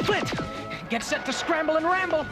split. Get set to scramble and ramble.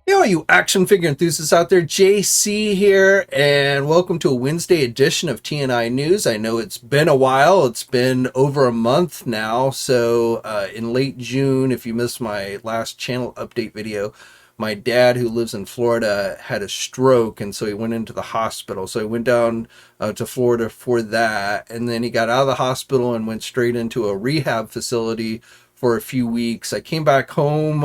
Yo, you action figure enthusiasts out there, JC here, and welcome to a Wednesday edition of TNInews. I know it's been a while. It's been over a month now. So in late June, if you missed my last channel update video, my dad, who lives in Florida, had a stroke, and so he went into the hospital. So he went down to Florida for that, and then he got out of the hospital and went straight into a rehab facility for a few weeks. I came back home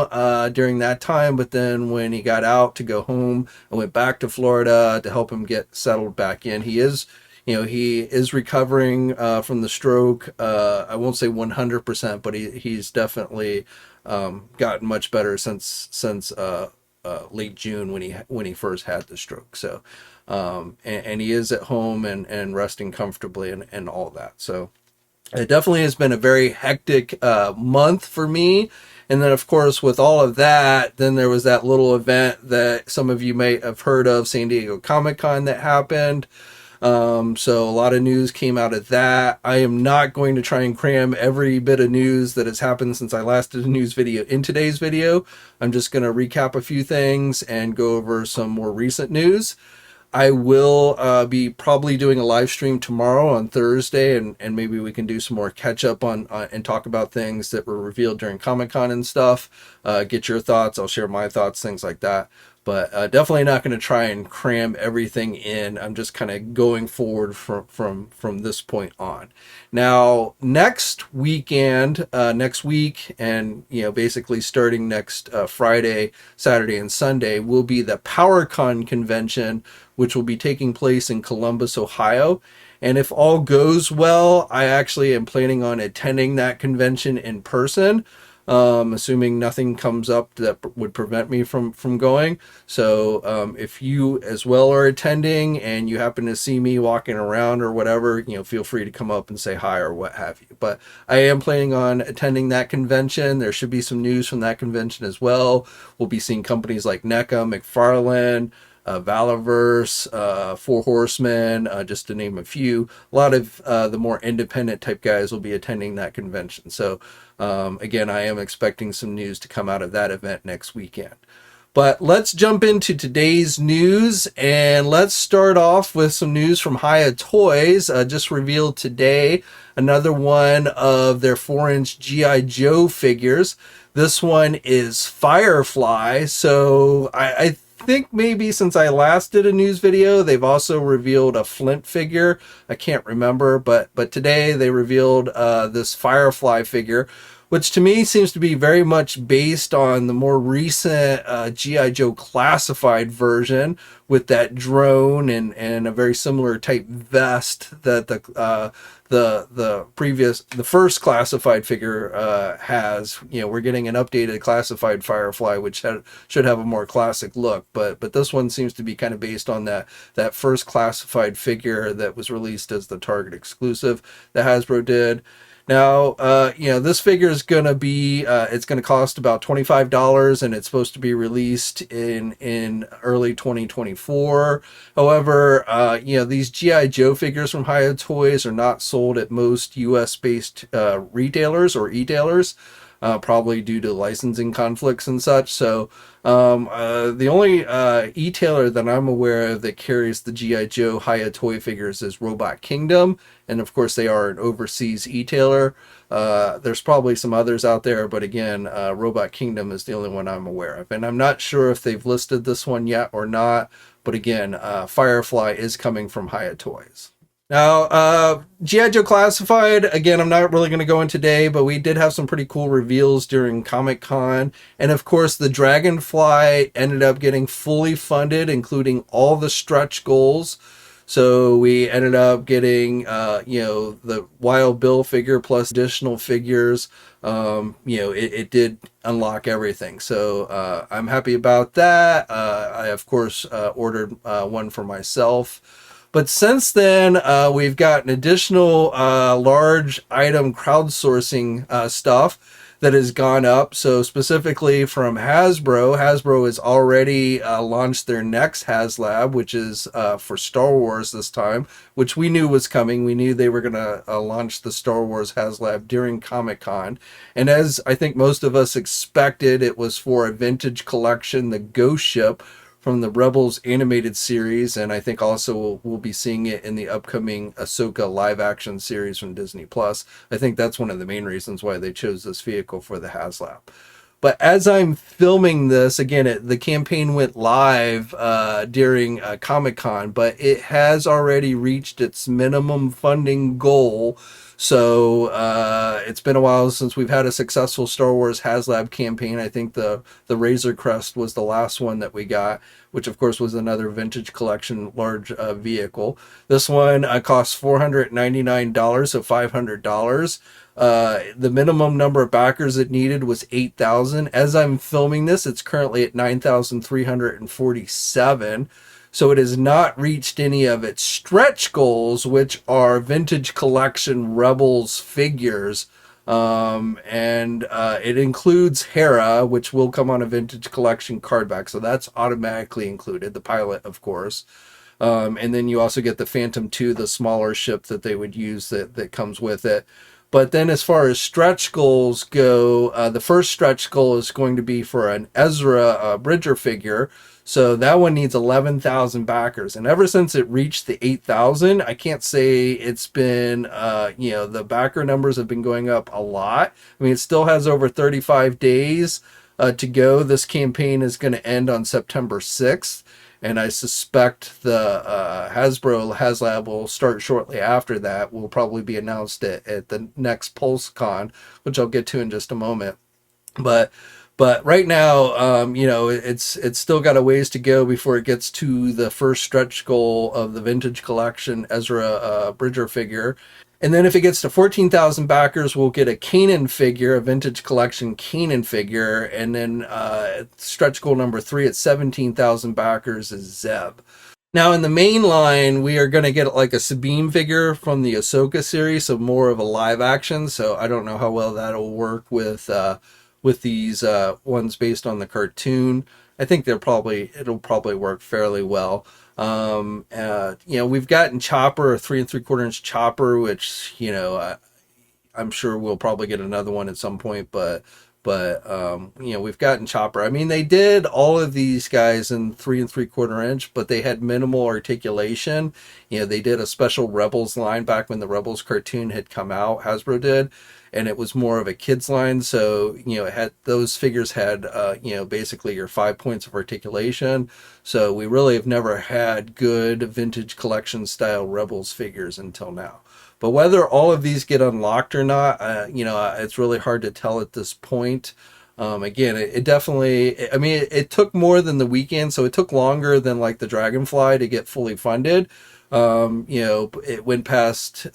during that time, but then when he got out to go home, I went back to Florida to help him get settled back in. He is recovering from the stroke. I won't say 100%, but he's definitely gotten much better since late June when he first had the stroke. So and he is at home and resting comfortably and all that. So it definitely has been a very hectic month for me. And then, of course, with all of that, then there was that little event that some of you may have heard of, San Diego Comic-Con, that happened. So a lot of news came out of that. I am not going to try and cram every bit of news that has happened since I last did a news video in today's video. I'm just going to recap a few things and go over some more recent news. I will be probably doing a live stream tomorrow on Thursday, and maybe we can do some more catch up on and talk about things that were revealed during Comic-Con and stuff. Get your thoughts. I'll share my thoughts, things like that. But definitely not going to try and cram everything in. I'm just kind of going forward from this point on. Now, next week, and basically starting next Friday, Saturday, and Sunday will be the PowerCon convention, which will be taking place in Columbus, Ohio. And if all goes well, I actually am planning on attending that convention in person. Assuming nothing comes up that would prevent me from going. So if you as well are attending and you happen to see me walking around or whatever, feel free to come up and say hi or what have you. But I am planning on attending that convention. There should be some news from that convention as well. We'll be seeing companies like NECA, McFarlane, Valaverse, Four Horsemen, just to name a few. A lot of the more independent type guys will be attending that convention. So again, I am expecting some news to come out of that event next weekend. But let's jump into today's news, and let's start off with some news from Hiya Toys. Just revealed today another one of their 4-inch GIJoe figures. This one is Firefly. So I think maybe since I last did a news video, they've also revealed a Flint figure. I can't remember, but today they revealed this Firefly figure, which to me seems to be very much based on the more recent GIJoe classified version with that drone and a very similar type vest that the first classified figure has. We're getting an updated classified Firefly, which should have a more classic look, but this one seems to be kind of based on that first classified figure that was released as the Target exclusive that Hasbro did. Now, this figure is going to be, it's going to cost about $25, and it's supposed to be released in early 2024. However, these GIJoe figures from Hiya Toys are not sold at most US-based retailers or e-tailers, probably due to licensing conflicts and such. So the only e-tailer that I'm aware of that carries the GIJoe Hiya Toy figures is Robot Kingdom, and of course they are an overseas e-tailer. There's probably some others out there, but again, Robot Kingdom is the only one I'm aware of, and I'm not sure if they've listed this one yet or not. But again, Firefly is coming from Hiya Toys. Now, GIJoe Classified, again, I'm not really going to go in today, but we did have some pretty cool reveals during Comic-Con. And of course, the Dragonfly ended up getting fully funded, including all the stretch goals. So we ended up getting, the Wild Bill figure plus additional figures. It did unlock everything. So I'm happy about that. I, of course, ordered one for myself. But since then, we've gotten additional large item crowdsourcing stuff that has gone up. So specifically from Hasbro, Hasbro has already launched their next Haslab, which is for Star Wars this time, which we knew was coming. We knew they were going to launch the Star Wars Haslab during Comic-Con. And as I think most of us expected, it was for a vintage collection, the Ghost Ship, from the Rebels animated series, and I think also we'll be seeing it in the upcoming Ahsoka live action series from Disney Plus. I think that's one of the main reasons why they chose this vehicle for the Haslab. But as I'm filming this, again, the campaign went live during Comic-Con, but it has already reached its minimum funding goal. So it's been a while since we've had a successful Star Wars Haslab campaign. I think the Razor Crest was the last one that we got, which of course was another vintage collection large vehicle. This one costs $499, so $500. The minimum number of backers it needed was 8,000. As I'm filming this, it's currently at 9,347. So it has not reached any of its stretch goals, which are vintage collection Rebels figures. It includes Hera, which will come on a vintage collection card back. So that's automatically included. The pilot, of course. And then you also get the Phantom 2, the smaller ship that they would use that comes with it. But then as far as stretch goals go, the first stretch goal is going to be for an Ezra Bridger figure. So that one needs 11,000 backers. And ever since it reached the 8,000, I can't say it's been, the backer numbers have been going up a lot. I mean, it still has over 35 days to go. This campaign is going to end on September 6th. And I suspect the Hasbro Haslab will start shortly after that. Will probably be announced at the next PulseCon, which I'll get to in just a moment. But right now, it's still got a ways to go before it gets to the first stretch goal of the vintage collection Ezra Bridger figure. And then if it gets to 14,000 backers, we'll get a Kanan figure, a vintage collection Kanan figure. And then stretch goal number 3 at 17,000 backers is Zeb. Now in the main line, we are going to get like a Sabine figure from the Ahsoka series, so more of a live action. So I don't know how well that'll work with these ones based on the cartoon. I think it'll probably work fairly well. We've gotten Chopper, a 3 3/4 inch Chopper, which, I'm sure we'll probably get another one at some point, but we've gotten Chopper. I mean, they did all of these guys in 3 3/4 inch, but they had minimal articulation. They did a special Rebels line back when the Rebels cartoon had come out, Hasbro did, and it was more of a kids line. So, those figures had, basically your 5 points of articulation. So we really have never had good vintage collection style Rebels figures until now. But whether all of these get unlocked or not, it's really hard to tell at this point. Again, it definitely, it took more than the weekend, so it took longer than like the Dragonfly to get fully funded. It went past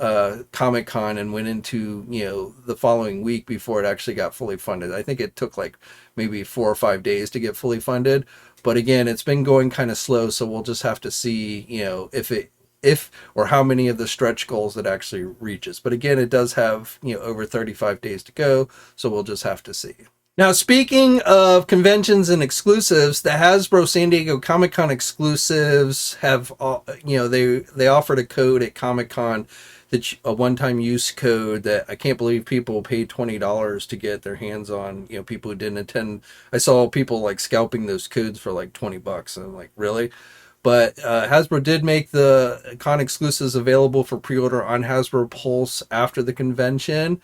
Comic-Con and went into, the following week before it actually got fully funded. I think it took like maybe 4 or 5 days to get fully funded. But again, it's been going kind of slow, so we'll just have to see, if or how many of the stretch goals it actually reaches. But again, it does have, over 35 days to go, so we'll just have to see. Now, speaking of conventions and exclusives, the Hasbro San Diego Comic-Con exclusives have, they offered a code at Comic-Con, a one-time use code that I can't believe people paid $20 to get their hands on, people who didn't attend. I saw people like scalping those codes for like $20. And I'm like, really? But Hasbro did make the con exclusives available for pre-order on Hasbro Pulse after the convention.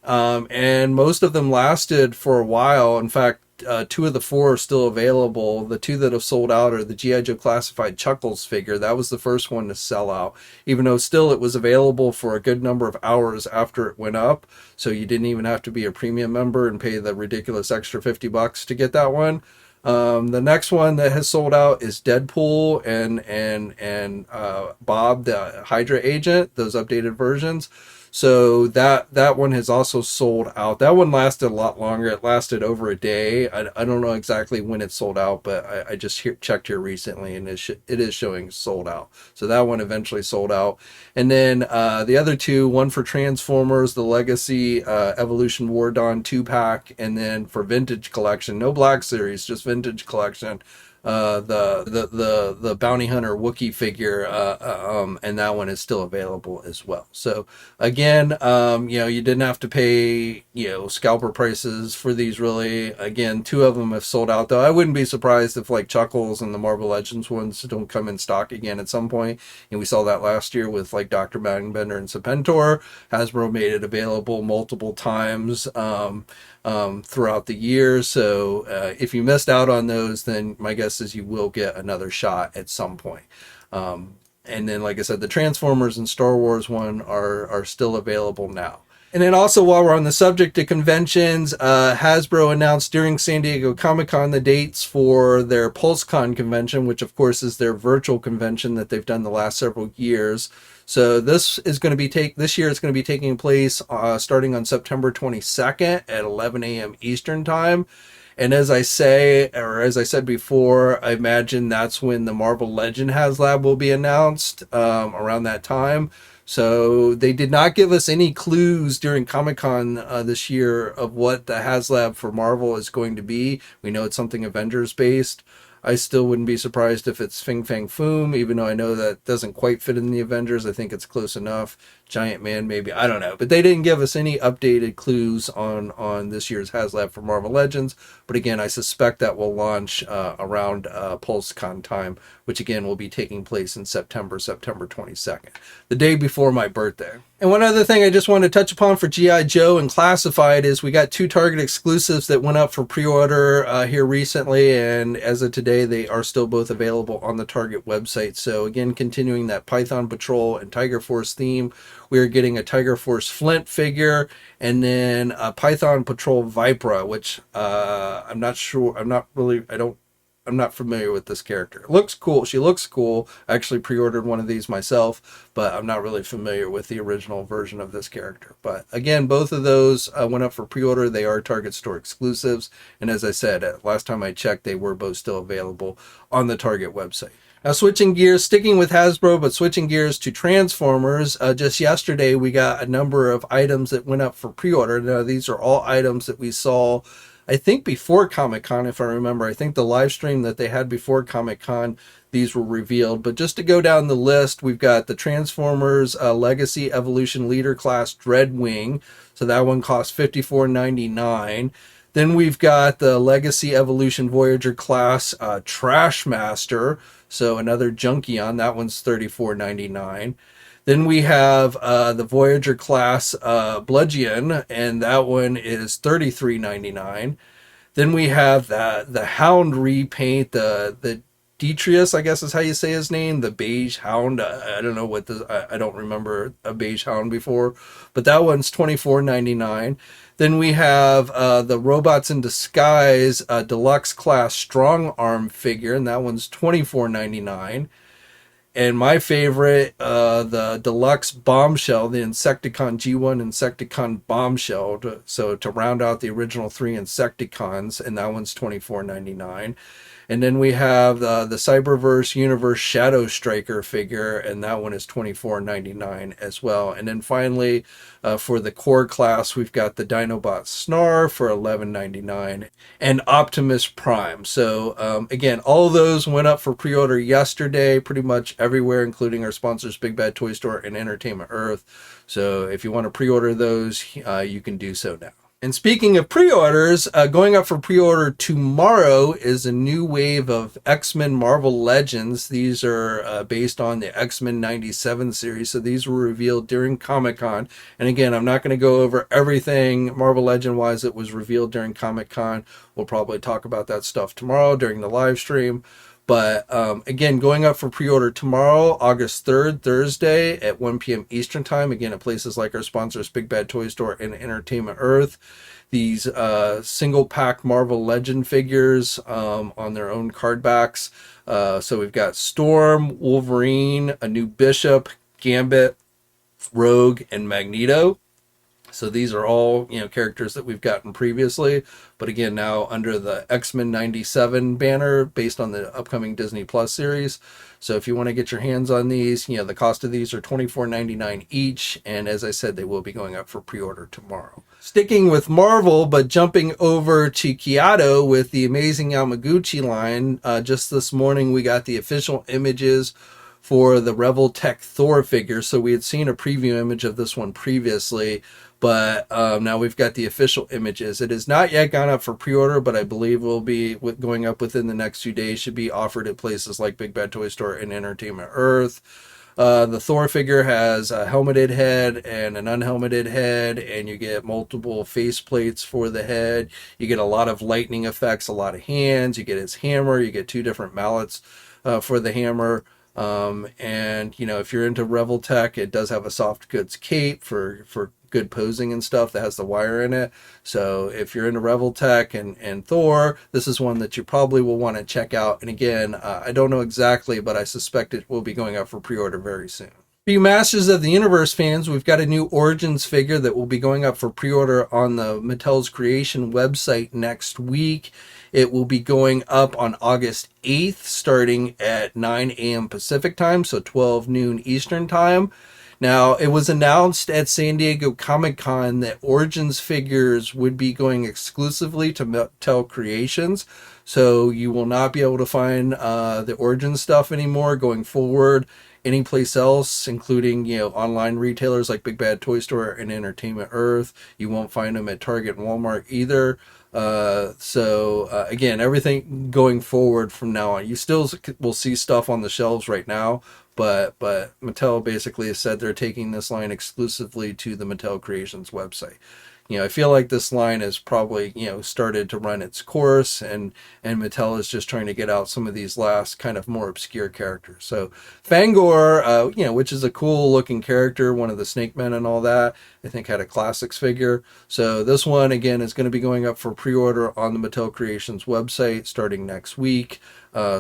And most of them lasted for a while. In fact, 2 of the 4 are still available. The 2 that have sold out are the GIJoe Classified Chuckles figure. That was the first one to sell out, even though still it was available for a good number of hours after it went up. So you didn't even have to be a premium member and pay the ridiculous extra $50 to get that one. The next one that has sold out is Deadpool and Bob the Hydra agent, those updated versions. So that one has also sold out. That one lasted a lot longer. It lasted over a day. I don't know exactly when it sold out, but I just checked here recently, and it is showing sold out. So that one eventually sold out. And then the other two, one for Transformers, the Legacy Evolution War Dawn 2-pack, and then for Vintage Collection, no Black Series, just Vintage Collection, the Bounty Hunter Wookiee figure, and that one is still available as well. So again, you didn't have to pay, scalper prices for these really. Again, 2 of them have sold out, though I wouldn't be surprised if like Chuckles and the Marvel Legends ones don't come in stock again at some point. And we saw that last year with like Dr. Manbender and Serpentor. Hasbro made it available multiple times throughout the year. So if you missed out on those, then my guess is you will get another shot at some point. And then, like I said, the Transformers and Star Wars one are still available now. And then also, while we're on the subject of conventions, Hasbro announced during San Diego Comic-Con the dates for their PulseCon convention, which of course is their virtual convention that they've done the last several years. So this is going to be this year it's going to be taking place starting on September 22nd at 11 a.m. Eastern Time. And as I said before, I imagine that's when the Marvel Legend Haslab will be announced around that time. So they did not give us any clues during Comic-Con this year of what the Haslab for Marvel is going to be. We know it's something Avengers based. I still wouldn't be surprised if it's Fing Fang Foom, even though I know that doesn't quite fit in the Avengers. I think it's close enough. Giant Man, maybe. I don't know. But they didn't give us any updated clues on this year's Haslab for Marvel Legends. But again, I suspect that will launch around PulseCon time, which again will be taking place in September 22nd, the day before my birthday. And one other thing I just want to touch upon for G.I. Joe and Classified is we got 2 Target exclusives that went up for pre-order here recently, and as of today, they are still both available on the Target website. So again, continuing that Python Patrol and Tiger Force theme, we are getting a Tiger Force Flint figure, and then a Python Patrol Vipra, which I'm not familiar with this character. It looks cool. She looks cool. I actually pre-ordered one of these myself, but I'm not really familiar with the original version of this character. But again, both of those went up for pre-order. They are Target store exclusives. And as I said, last time I checked, they were both still available on the Target website. Now, switching gears, sticking with Hasbro, but switching gears to Transformers. Just yesterday, we got a number of items that went up for pre-order. Now, these are all items that we saw, I think, before Comic-Con, if I remember. I think the live stream that they had before Comic-Con, these were revealed. But just to go down the list, we've got the Transformers Legacy Evolution Leader Class Dreadwing. So that one costs $54.99. Then we've got the Legacy Evolution Voyager Class Trashmaster. So another Junkion, that one's $34.99. Then we have the Voyager class Bludgeon, and that one is $33.99. Then we have the Hound repaint, the Detrius, I guess is how you say his name, the Beige Hound. I don't know what this, I don't remember a Beige Hound before, but that one's $24.99. Then we have the Robots in Disguise Deluxe Class Strong Arm figure, and that one's $24.99. And my favorite, the Deluxe Bombshell, the Insecticon G1 Insecticon Bombshell, so to round out the original 3 Insecticons, and that one's $24.99. And then we have the Cyberverse Universe Shadow Striker figure, and that one is $24.99 as well. And then finally, for the core class, we've got the Dinobot Snar for $11.99 and Optimus Prime. So again, all of those went up for pre-order yesterday, pretty much everywhere, including our sponsors, Big Bad Toy Store and Entertainment Earth. So if you want to pre-order those, you can do so now. And speaking of pre-orders, going up for pre-order tomorrow is a new wave of X-Men Marvel Legends. These are based on the X-Men 97 series, so these were revealed during Comic-Con. And again, I'm not going to go over everything Marvel Legend-wise that was revealed during Comic-Con. We'll probably talk about that stuff tomorrow during the live stream. But again, going up for pre-order tomorrow, August 3rd, Thursday at 1 p.m. Eastern Time. Again, at places like our sponsors, Big Bad Toy Store and Entertainment Earth. These single pack Marvel Legend figures on their own card backs. So we've got Storm, Wolverine, a new Bishop, Gambit, Rogue, and Magneto. So these are all, characters that we've gotten previously, but again, now under the X-Men 97 banner based on the upcoming Disney Plus series. So if you want to get your hands on these, the cost of these are $24.99 each. And as I said, they will be going up for pre-order tomorrow. Sticking with Marvel, but jumping over to Kaiyodo with the amazing Yamaguchi line. Just this morning, we got the official images for the Revoltech Thor figure. So we had seen a preview image of this one previously, but now we've got the official images. It has not yet gone up for pre-order, but I believe will be going up within the next few days. Should be offered at places like Big Bad Toy Store and Entertainment Earth. The Thor figure has a helmeted head and an unhelmeted head, and you get multiple face plates for the head. You get a lot of lightning effects, a lot of hands. You get his hammer. You get 2 different mallets for the hammer. And if you're into Revoltech, it does have a soft goods cape for good posing and stuff that has the wire in it. So if you're into Revoltech and Thor, this is one that you probably will want to check out. And again, I don't know exactly, but I suspect it will be going up for pre-order very soon. For you Masters of the Universe fans, we've got a new Origins figure that will be going up for pre-order on the Mattel's Creation website next week. It will be going up on August 8th, starting at 9 a.m. Pacific time, so 12 noon Eastern time. Now, it was announced at San Diego Comic-Con that Origins figures would be going exclusively to Mattel Creations, so you will not be able to find the Origins stuff anymore going forward anyplace else, including online retailers like Big Bad Toy Store and Entertainment Earth. You won't find them at Target and Walmart either. Again, everything going forward from now on, you still will see stuff on the shelves right now, but Mattel basically has said they're taking this line exclusively to the Mattel Creations website. I feel like this line has probably, started to run its course, and Mattel is just trying to get out some of these last kind of more obscure characters. So Fang-Or, which is a cool looking character, one of the Snake Men and all that, I think had a Classics figure. So this one, again, is going to be going up for pre-order on the Mattel Creations website starting next week,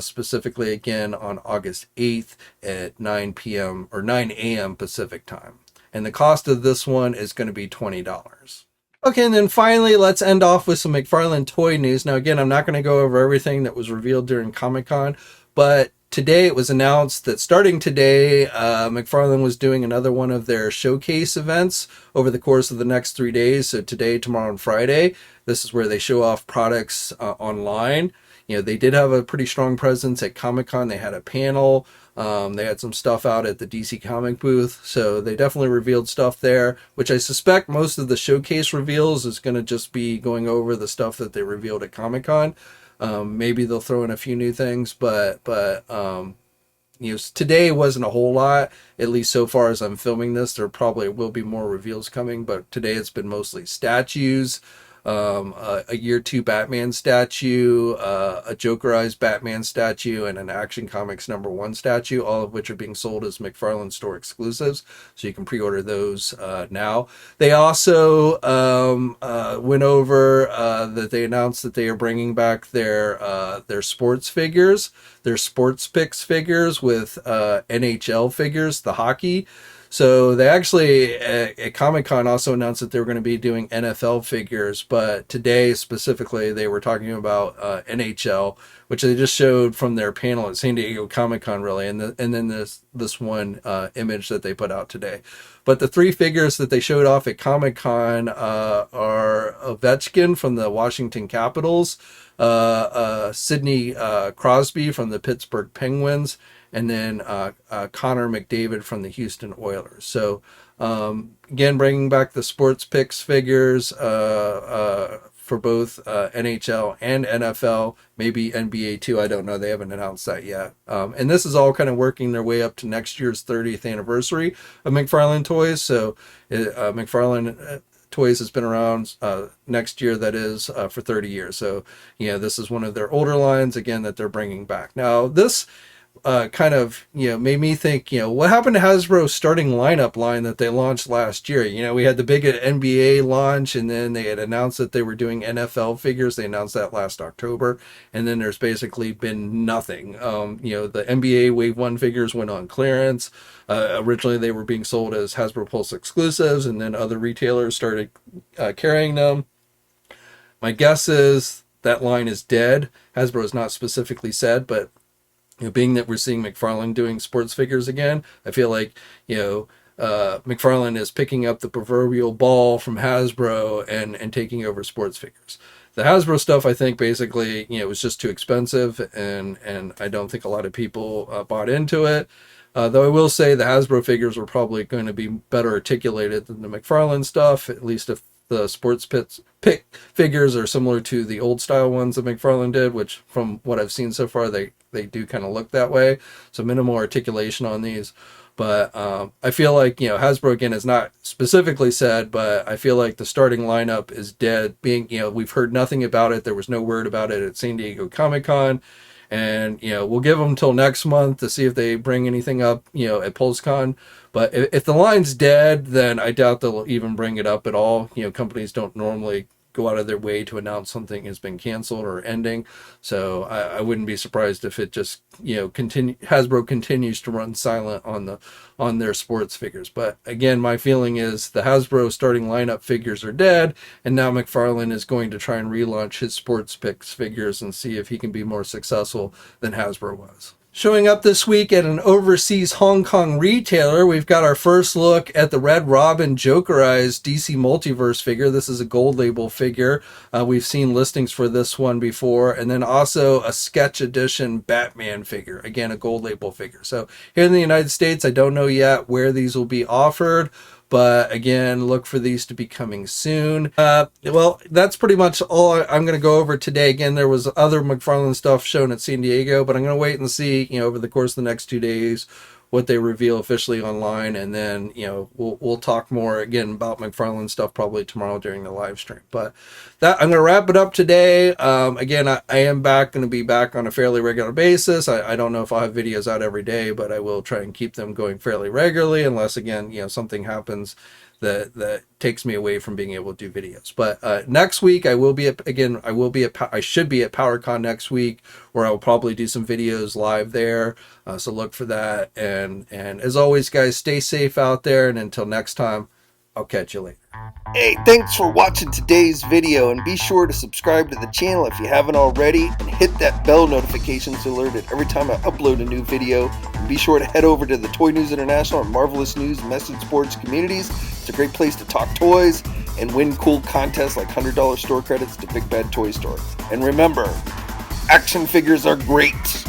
specifically again on August 8th at 9 p.m. or 9 a.m. Pacific time. And the cost of this one is going to be $20. Okay, and then finally, let's end off with some McFarlane toy news. Now, again, I'm not going to go over everything that was revealed during Comic-Con, but today it was announced that starting today, McFarlane was doing another one of their showcase events over the course of the next 3 days. So today, tomorrow, and Friday. This is where they show off products online. They did have a pretty strong presence at Comic-Con. They had a panel. They had some stuff out at the DC comic booth. So they definitely revealed stuff there, which I suspect most of the showcase reveals is going to just be going over the stuff that they revealed at Comic-Con. Maybe they'll throw in a few new things, but today wasn't a whole lot, at least so far as I'm filming this. There probably will be more reveals coming, but today it's been mostly statues. A Year 2 Batman statue, a Jokerized Batman statue, and an Action Comics #1 statue, all of which are being sold as McFarlane store exclusives, so you can pre-order those now. They also went over that they announced that they are bringing back their sports figures, their SportPicks figures with NHL figures, the hockey. So they actually, at Comic-Con, also announced that they were going to be doing NFL figures, but today specifically they were talking about NHL, which they just showed from their panel at San Diego Comic-Con, really, and then this one image that they put out today. But the 3 figures that they showed off at Comic-Con are Ovechkin from the Washington Capitals, Sidney Crosby from the Pittsburgh Penguins, and then Connor McDavid from the Houston Oilers. So again, bringing back the SportPicks figures for both NHL and NFL, maybe NBA too. I don't know. They haven't announced that yet. And this is all kind of working their way up to next year's 30th anniversary of McFarlane Toys. So McFarlane toys has been around next year, that is, for 30 years. So, this is one of their older lines, again, that they're bringing back. Now, this kind of, made me think, what happened to Hasbro's starting lineup line that they launched last year? We had the big NBA launch, and then they had announced that they were doing NFL figures. They announced that last October, and then there's basically been nothing. The NBA Wave 1 figures went on clearance. Originally, they were being sold as Hasbro Pulse exclusives, and then other retailers started carrying them. My guess is that line is dead. Hasbro has not specifically said, but being that we're seeing McFarlane doing sports figures again, I feel like, McFarlane is picking up the proverbial ball from Hasbro and taking over sports figures. The Hasbro stuff, I think, basically, was just too expensive, and I don't think a lot of people bought into it. Though I will say the Hasbro figures were probably going to be better articulated than the McFarlane stuff, at least if the SportPicks figures are similar to the old style ones that McFarlane did, which from what I've seen so far, they do kind of look that way. So minimal articulation on these. But I feel like, Hasbro, again, has not specifically said, but I feel like the starting lineup is dead. We've heard nothing about it. There was no word about it at San Diego Comic-Con. And, we'll give them until next month to see if they bring anything up, at PulseCon. But if the line's dead, then I doubt they'll even bring it up at all. Companies don't normally go out of their way to announce something has been canceled or ending. So I wouldn't be surprised if it just, Hasbro continues to run silent on their sports figures. But again, my feeling is the Hasbro starting lineup figures are dead, and now McFarlane is going to try and relaunch his SportPicks figures and see if he can be more successful than Hasbro was. Showing up this week at an overseas Hong Kong retailer, we've got our first look at the Red Robin Jokerized DC Multiverse figure. This is a gold label figure. We've seen listings for this one before. And then also a sketch edition Batman figure. Again, a gold label figure. So here in the United States, I don't know yet where these will be offered. But again, look for these to be coming soon. Well, that's pretty much all I'm going to go over today. Again, there was other McFarlane stuff shown at San Diego, but I'm going to wait and see, over the course of the next 2 days, what they reveal officially online, and then we'll talk more again about McFarlane stuff probably tomorrow during the live stream. But that I'm going to wrap it up today. Again, I am going to be back on a fairly regular basis. I don't know if I'll have videos out every day, but I will try and keep them going fairly regularly, unless again something happens that takes me away from being able to do videos. But next week I should be at PowerCon next week, where I'll probably do some videos live there. So look for that. And as always, guys, stay safe out there. And until next time, I'll catch you later. Hey, thanks for watching today's video, and be sure to subscribe to the channel if you haven't already, and hit that bell notification so alerted every time I upload a new video. And be sure to head over to the Toy News International and Marvelous News Message Boards communities. It's a great place to talk toys and win cool contests like $100 store credits to Big Bad Toy Store. And remember, action figures are great.